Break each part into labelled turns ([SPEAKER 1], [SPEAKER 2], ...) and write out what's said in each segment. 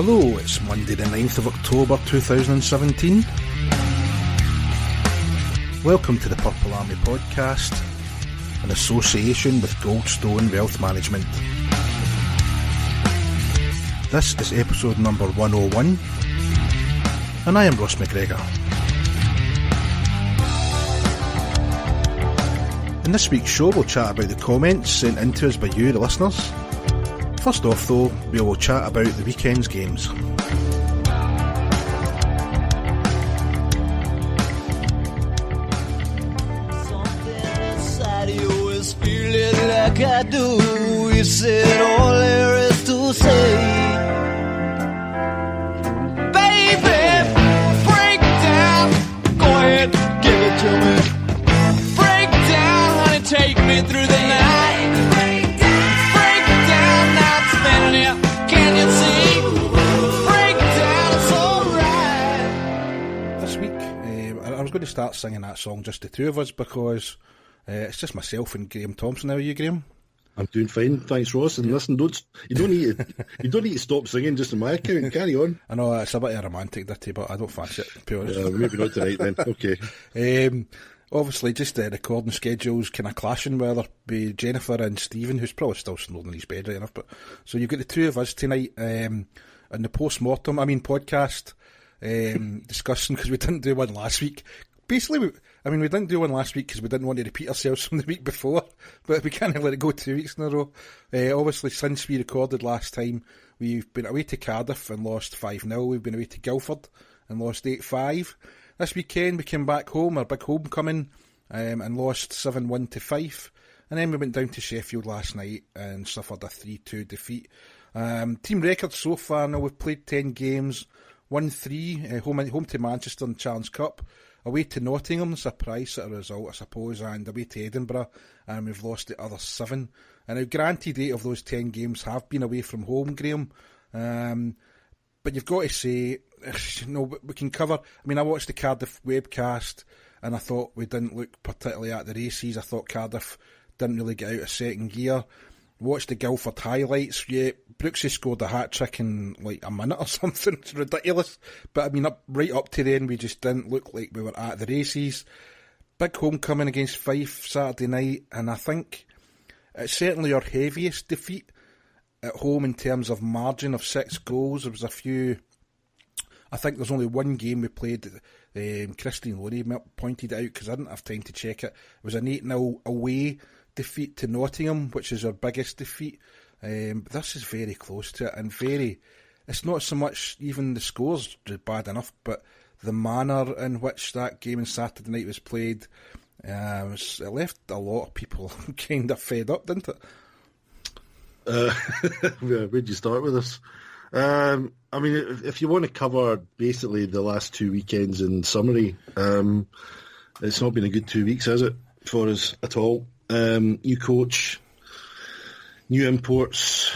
[SPEAKER 1] Hello, it's Monday the 9th of October 2017. Welcome to the Purple Army podcast, in association with Goldstone Wealth Management. This is episode number 101, and I am Ross McGregor. In this week's show we'll chat about the comments sent in to us by you, the listeners. First off though, we will chat about the weekend's games.
[SPEAKER 2] Something inside you is feeling like I do. You said all there is to say. Baby, break down. Go ahead, give it to me. Break down, honey, take me through the night. Can you see? Break down, it's alright.
[SPEAKER 1] This week, I was going to start singing that song, just the two of us, because it's just myself and Graham Thompson. How are you, Graham?
[SPEAKER 3] I'm doing fine, thanks, Ross. And listen, you don't need to stop singing just on my account. Carry on.
[SPEAKER 1] I know it's a bit of a romantic ditty, but I don't fancy it. To be honest.
[SPEAKER 3] Maybe not tonight then. Okay.
[SPEAKER 1] Obviously, just the recording schedules kind of clashing, whether it be Jennifer and Stephen, who's probably still snoring in his bed right enough. But so you've got the two of us tonight on the podcast discussing, because we didn't do one last week. Basically, we didn't do one last week because we didn't want to repeat ourselves from the week before, but we can't let it go 2 weeks in a row. Obviously, since we recorded last time, we've been away to Cardiff and lost 5-0. We've been away to Guildford and lost 8-5. This weekend we came back home, our big homecoming, and lost 7-1 to Fife. And then we went down to Sheffield last night and suffered a 3-2 defeat. Team record so far now, we've played 10 games, won 3, home to Manchester in Challenge Cup, away to Nottingham, surprise sort of result I suppose, and away to Edinburgh, and we've lost the other 7. And now granted 8 of those 10 games have been away from home, Graham, but you've got to say, we can cover. I watched the Cardiff webcast and I thought we didn't look particularly at the races. I thought Cardiff didn't really get out of second gear. Watched the Guildford highlights. Yeah, Brooksy scored a hat-trick in like a minute or something. It's ridiculous. But right up to then, we just didn't look like we were at the races. Big homecoming against Fife Saturday night, and I think it's certainly our heaviest defeat at home in terms of margin of 6 goals. There was a few. I think there's only one game we played. Christine Loney pointed it out because I didn't have time to check it. It was an 8-0 away defeat to Nottingham, which is our biggest defeat. But this is very close to it, and it's not so much even the scores bad enough, but the manner in which that game on Saturday night was played, it left a lot of people kind of fed up, didn't it?
[SPEAKER 3] Where'd you start with this? If you want to cover basically the last 2 weekends in summary, it's not been a good 2 weeks, has it, for us at all? New coach, new imports,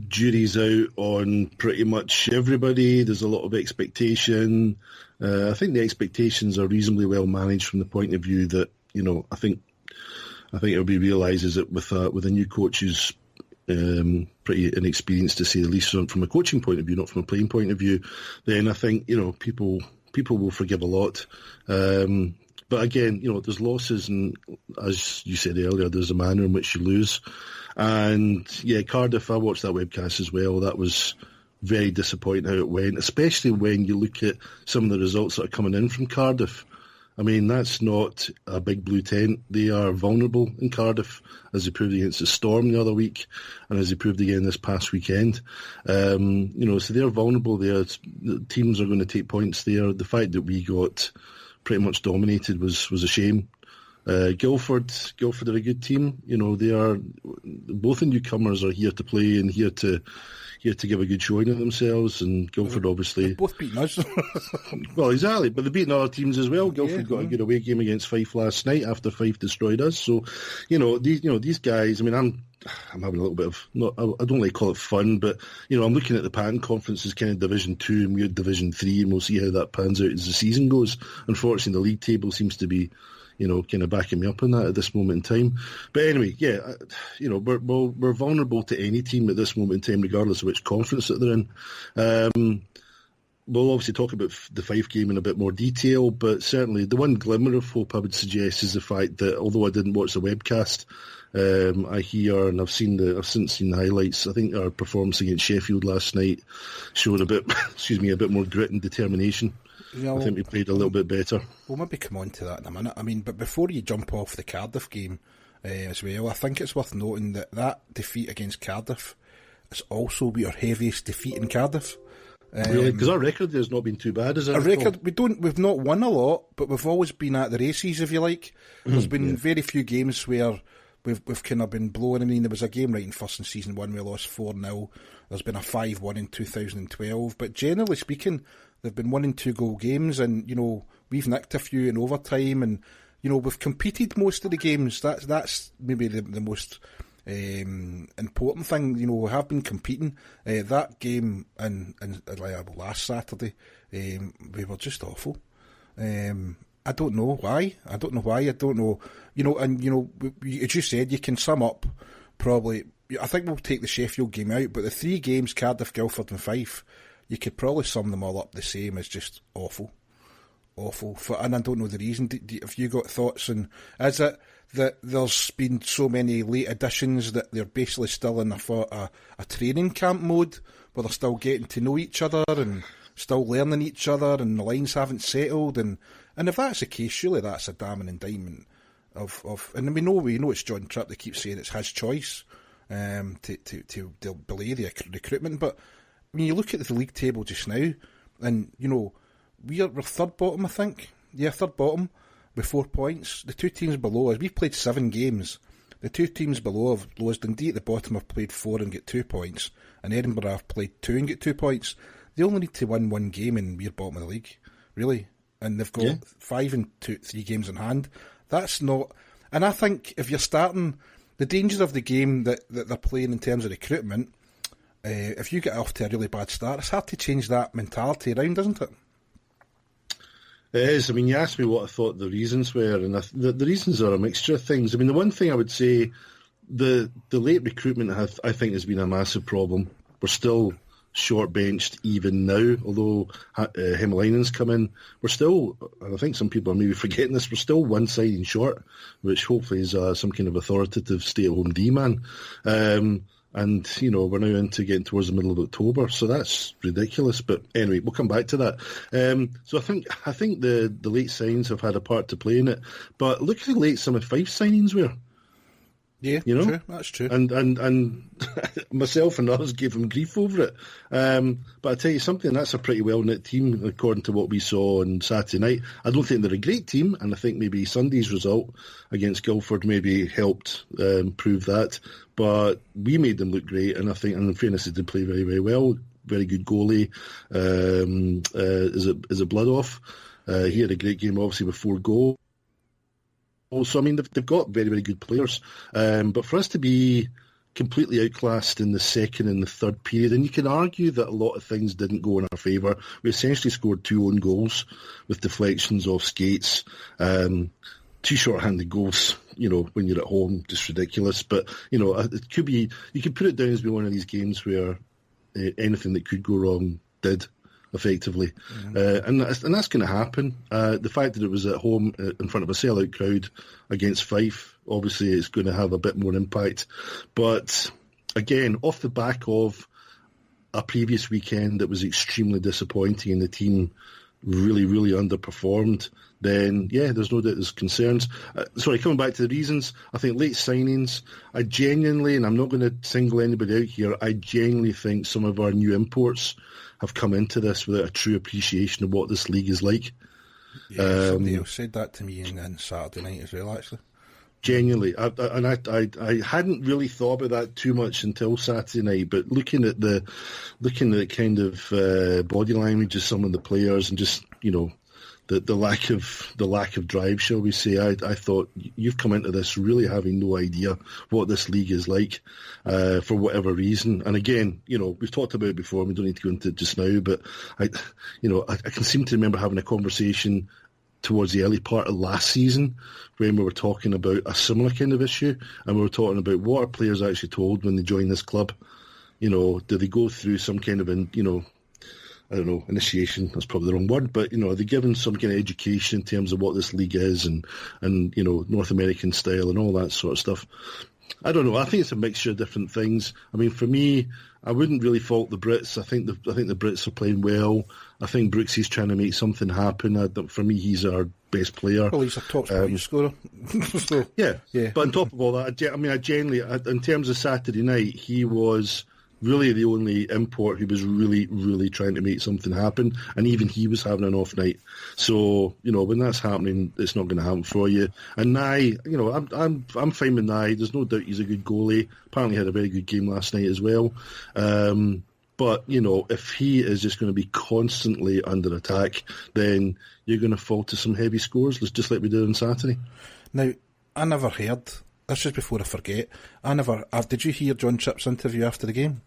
[SPEAKER 3] jury's out on pretty much everybody. There's a lot of expectation. I think the expectations are reasonably well managed from the point of view that, I think everybody realises that with a new coach who's pretty inexperienced, to say the least, from a coaching point of view, not from a playing point of view, then I think people will forgive a lot. But again, there's losses, and as you said earlier, there's a manner in which you lose. And yeah, Cardiff, I watched that webcast as well. That was very disappointing how it went, especially when you look at some of the results that are coming in from Cardiff. That's not a big blue tent. They are vulnerable in Cardiff, as they proved against the Storm the other week, and as they proved again this past weekend. So they're vulnerable there. The teams are going to take points there. The fact that we got pretty much dominated was a shame. Guildford are a good team. They are, both the newcomers are here to play and here to give a good showing of themselves, and Guildford obviously...
[SPEAKER 1] They've both beaten us.
[SPEAKER 3] Well, exactly, but they've beaten other tems as well. Guildford got a good away game against Fife last night after Fife destroyed us. So, these guys, I'm having a little bit of, I don't like to call it fun, but, I'm looking at the Patton Conference as kind of Division 2 and we're Division 3, and we'll see how that pans out as the season goes. Unfortunately, the league table seems to be, kind of backing me up on that at this moment in time. But anyway, yeah, we're vulnerable to any team at this moment in time, regardless of which conference that they're in. We'll obviously talk about the Fife game in a bit more detail, but certainly the one glimmer of hope I would suggest is the fact that although I didn't watch the webcast, I hear and I've since seen the highlights. I think our performance against Sheffield last night showed a bit more grit and determination. I think we played a little bit better.
[SPEAKER 1] We'll maybe come on to that in a minute. I mean, but before you jump off the Cardiff game as well, I think it's worth noting that defeat against Cardiff is also your heaviest defeat in Cardiff.
[SPEAKER 3] Really? Because our record has not been too bad, is it? Our
[SPEAKER 1] record, we've not won a lot, but we've always been at the races, if you like. There's been very few games where we've kind of been blown. I mean, there was a game right in first in season 1 we lost 4-0. There's been a 5-1 in 2012, but generally speaking, they've been 1 and 2 goal games, and we've nicked a few in overtime, and we've competed most of the games. That's maybe the most important thing. We have been competing. That game and last Saturday, we were just awful. I don't know why. I don't know. As you said, you can sum up probably. I think we'll take the Sheffield game out, but the 3 games, Cardiff, Guildford and Fife, you could probably sum them all up the same as just awful. And I don't know the reason. Have you got thoughts on, is it that there's been so many late additions that they're basically still in a training camp mode where they're still getting to know each other and still learning each other and the lines haven't settled? And if that's the case, surely that's a damning indictment of and we know it's John Tripp that keeps saying it's his choice to delay the recruitment. But when you look at the league table just now, and we're third bottom, I think. Yeah, third bottom with 4 points. The 2 teams below us, we've played 7 games. The 2 teams below us, Dundee at the bottom, have played 4 and get 2 points, and Edinburgh have played 2 and get 2 points. They only need to win 1 game and we're bottom of the league, really. And they've got 5 and 3 games in hand. That's not. And I think if you're starting, the danger of the game that they're playing in terms of recruitment, if you get off to a really bad start, it's hard to change that mentality around, isn't it?
[SPEAKER 3] It is. I mean, you asked me what I thought the reasons were, and the reasons are a mixture of things. I mean, the one thing I would say, the late recruitment, I think, has been a massive problem. We're still short-benched even now, although Hemelainen's come in. We're still, and I think some people are maybe forgetting this, we're still 1 signing short, which hopefully is some kind of authoritative stay-at-home D-man. And, we're now into getting towards the middle of October, so that's ridiculous. But anyway, we'll come back to that. So I think the late signings have had a part to play in it. But look how late some of Fife's signings were.
[SPEAKER 1] Yeah, true. That's true.
[SPEAKER 3] And myself and others gave him grief over it. But I tell you something, that's a pretty well-knit team, according to what we saw on Saturday night. I don't think they're a great team, and I think maybe Sunday's result against Guildford maybe helped prove that. But we made them look great, and I think, and in fairness, they did play very, very well. Very good goalie. Is it Bloodoff? He had a great game, obviously, with 4 goals. So, I mean, they've got very, very good players. But for us to be completely outclassed in the second and the third period, and you can argue that a lot of things didn't go in our favour. We essentially scored 2 own goals with deflections off skates. 2 short-handed goals, when you're at home, just ridiculous. But, it could be, you could put it down as being one of these games where anything that could go wrong did, effectively. And that's going to happen. The fact that it was at home in front of a sellout crowd against Fife, obviously it's going to have a bit more impact. But again, off the back of a previous weekend that was extremely disappointing and the team really, really underperformed, then yeah, there's no doubt there's concerns. Coming back to the reasons, I think late signings, I genuinely, and I'm not going to single anybody out here, I genuinely think some of our new imports have come into this without a true appreciation of what this league is like.
[SPEAKER 1] Yeah, somebody else said that to me on Saturday night as well, actually.
[SPEAKER 3] Genuinely, I hadn't really thought about that too much until Saturday night. But looking at kind of body language of some of the players and just the lack of drive, shall we say, I thought you've come into this really having no idea what this league is like for whatever reason. And again, we've talked about it before. We don't need to go into it just now, but I can seem to remember having a conversation towards the early part of last season when we were talking about a similar kind of issue, and we were talking about what are players actually told when they join this club. Do they go through some kind of, I don't know, initiation, that's probably the wrong word, but, are they given some kind of education in terms of what this league is and North American style and all that sort of stuff? I don't know. I think it's a mixture of different things. I mean, for me, I wouldn't really fault the Brits. I think the Brits are playing well. I think Brooksy's trying to make something happen. For me, he's our best player.
[SPEAKER 1] Well, he's a top scorer. So,
[SPEAKER 3] yeah. But on top of all that, I generally, in terms of Saturday night, he was really the only import who was really, really trying to make something happen, and even he was having an off night. So, when that's happening, it's not going to happen for you. And Nye, I'm fine with Nye. There's no doubt he's a good goalie. Apparently had a very good game last night as well. But, if he is just going to be constantly under attack, then you're going to fall to some heavy scores, just like we did on Saturday.
[SPEAKER 1] Now, I never heard, this is before I forget, did you hear John Tripp's interview after the game?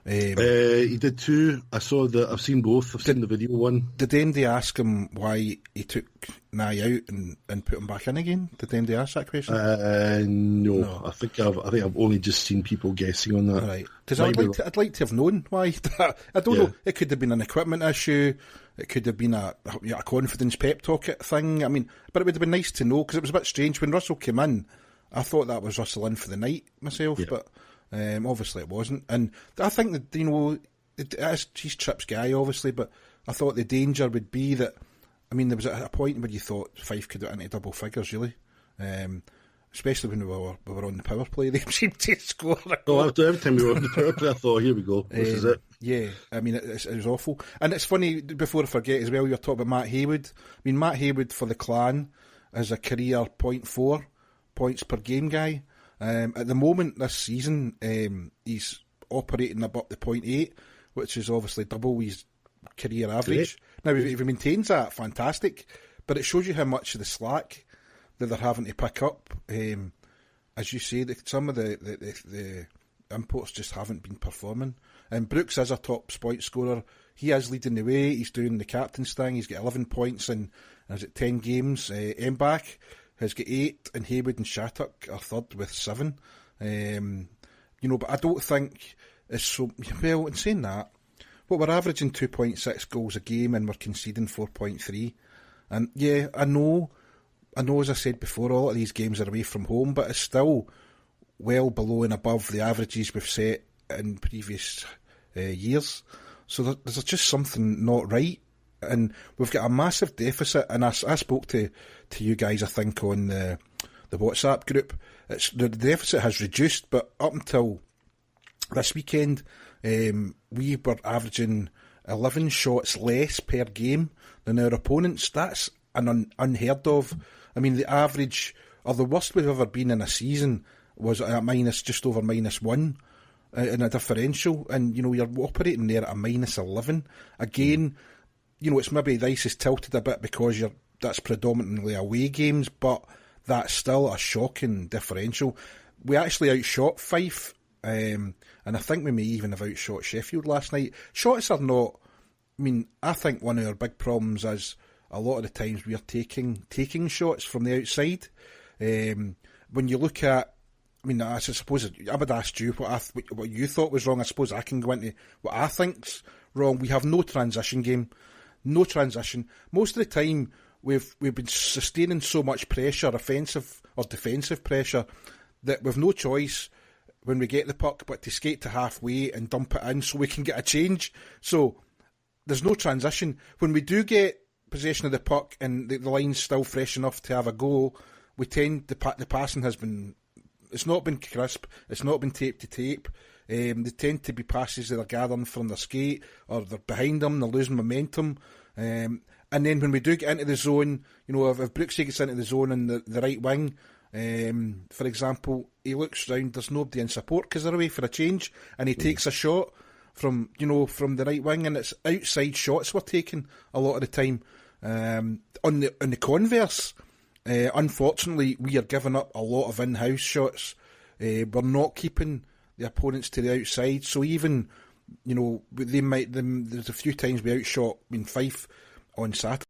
[SPEAKER 3] He did too. I've seen both. I've seen the video one.
[SPEAKER 1] Did MD ask him why he took Nye out and put him back in again? Did MD ask that question?
[SPEAKER 3] No. I think I've only just seen people guessing on that.
[SPEAKER 1] Right. Because I'd like to have known why. I don't know. It could have been an equipment issue. It could have been a confidence pep talk thing. I mean, but it would have been nice to know, because it was a bit strange when Russell came in. I thought that was Russell in for the night myself, but obviously it wasn't. And I think that, he's Tripp's guy, obviously, but I thought the danger would be that, I mean, there was a point where you thought Fife could get into double figures, really. Especially when we were on the power play, they seemed to score a goal.
[SPEAKER 3] Every time we were on the power play, I thought, here we go, this is it.
[SPEAKER 1] Yeah, I mean, it was awful. And it's funny, before I forget as well, you were talking about Matt Haywood. I mean, Matt Haywood for the Clan is a career 0.4 points per game guy. At the moment this season, he's operating above the 0.8, which is obviously double his career average. Great. Now, if he maintains that, fantastic. But it shows you how much of the slack that they're having to pick up. As you say, some of the imports just haven't been performing. And Brooks is a top point scorer. He is leading the way. He's doing the captain's thing. He's got 11 points in 10 games. Mbach has got 8, and Haywood and Shattuck are third with 7. But I don't think it's so... Well, in saying that, we're averaging 2.6 goals a game and we're conceding 4.3. And yeah, I know, as I said before, all of these games are away from home, but it's still well below and above the averages we've set in previous years. So there's just something not right. And we've got a massive deficit, and I spoke to you guys, I think, on the WhatsApp group. The deficit has reduced, but up until this weekend, we were averaging 11 shots less per game than our opponents. That's unheard of. I mean, the average, or the worst we've ever been in a season, was at just over -1 in a differential, and you're operating there at a -11 again. It's maybe the ice is tilted a bit because that's predominantly away games, but that's still a shocking differential. We actually outshot Fife, and I think we may even have outshot Sheffield last night. Shots are not... I mean, I think one of our big problems is a lot of the times we are taking shots from the outside. When you look at... I mean, I suppose I would ask you what you thought was wrong. I suppose I can go into what I think's wrong. We have no transition game. No transition. Most of the time, we've been sustaining so much pressure, offensive or defensive pressure, that we've no choice when we get the puck but to skate to halfway and dump it in so we can get a change. So there's no transition. When we do get possession of the puck and the line's still fresh enough to have a go, we tend the passing has been... It's not been crisp. It's not been tape to tape. They tend to be passes that are gathering from their skate, or they're behind them, they're losing momentum. And then when we do get into the zone, if Brooksy gets into the zone in the right wing, for example, he looks round, there's nobody in support because they're away for a change, and he takes a shot from the right wing, and it's outside shots we're taking a lot of the time. On the converse, unfortunately, we are giving up a lot of in-house shots. We're not keeping the opponents to the outside, so even there's a few times we outshot Fife on Saturday.